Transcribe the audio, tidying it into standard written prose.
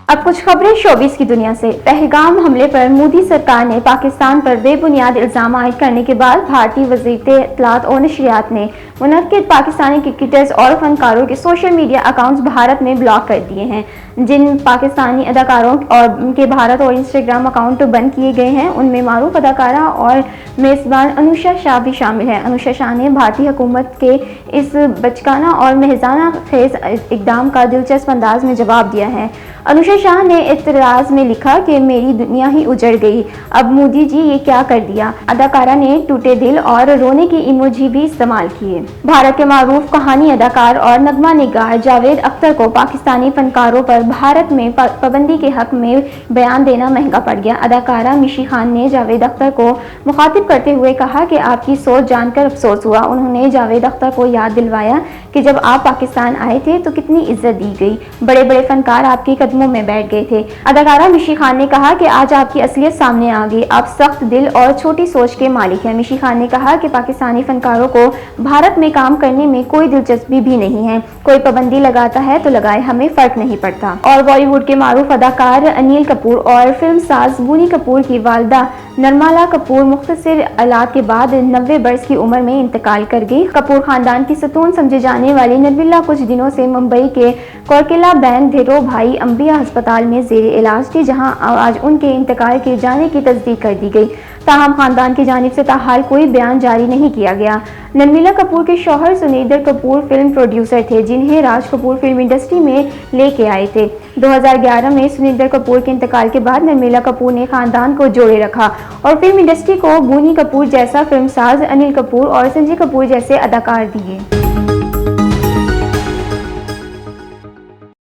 अब कुछ खबरें शोबिस की दुनिया से। पहलगाम हमले पर मोदी सरकार ने पाकिस्तान पर बेबुनियाद इल्जाम आयद करने के बाद भारतीय वज़ीर इत्तलात और नशरियात ने मुनक्किद पाकिस्तानी क्रिकेटर्स और फनकारों के सोशल मीडिया अकाउंट्स भारत में ब्लॉक कर दिए हैं। जिन पाकिस्तानी अदाकारों और उनके भारत और इंस्टाग्राम अकाउंट बंद किए गए हैं, उनमें मारूफ अदाकारा और मेज़बान अनुषा शाह भी शामिल है। अनुषा शाह ने भारतीय हुकूमत के इस बचकाना और महजाना खेज इकदाम का दिलचस्प अंदाज में जवाब दिया है। अनुषा शाह ने इतराज़ में लिखा कि मेरी दुनिया ही उजड़ गई, अब मोदी जी ये क्या कर दिया। अदाकारा ने टूटे दिल और रोने की इमोजी भी इस्तेमाल किए। भारत के मारूफ कहानी अदाकार और नगमा निगार जावेद अख्तर को पाकिस्तानी फनकारों पर भारत में पाबंदी के हक में बयान देना महंगा पड़ गया। अदाकारा मिशी खान ने जावेद अख्तर को मुखातिब करते हुए कहा कि आपकी सोच जानकर अफसोस हुआ। उन्होंने जावेद अख्तर को याद दिलवाया कि जब आप पाकिस्तान आए थे तो कितनी इज्जत दी गई, बड़े बड़े फनकार आपके कदमों में बैठ गए थे। अदाकारा मिशी खान ने कहा कि आज आपकी असलियत सामने आ गई, आप सख्त दिल और छोटी सोच के मालिक हैं। मिशी खान ने कहा कि पाकिस्तानी फनकारों को भारत में काम करने में कोई दिलचस्पी भी नहीं है, कोई पाबंदी लगाता है तो लगाए, हमें फर्क नहीं पड़ता। और बॉलीवुड के मारूफ अदाकार अनिल कपूर और फिल्म साज बोनी कपूर की वालदा नरमाला कपूर मुख्तसर इलाज के बाद 90 बरस की उम्र में इंतकाल कर गई। कपूर खानदान की सतून समझे जाने वाली नरमिला कुछ दिनों से मुंबई के कोरकेला बैन धीरो भाई अंबिया अस्पताल में जेर इलाज थी, जहां आज उनके इंतकाल के जाने की तस्दीक कर दी गई। ताहम खानदान की जानिब से ताहाल कोई बयान जारी नहीं किया गया। नरमिला कपूर के शौहर सुनिंदर कपूर फिल्म प्रोड्यूसर थे, जिन्हें राज कपूर फिल्म इंडस्ट्री में लेके आए थे। 2011 में सुनिंदर कपूर के इंतकाल के बाद नरमिला कपूर ने खानदान को जोड़े रखा और फिल्म इंडस्ट्री को बोनी कपूर जैसा फिल्मसाज, अनिल कपूर और संजय कपूर जैसे अदाकार दिए।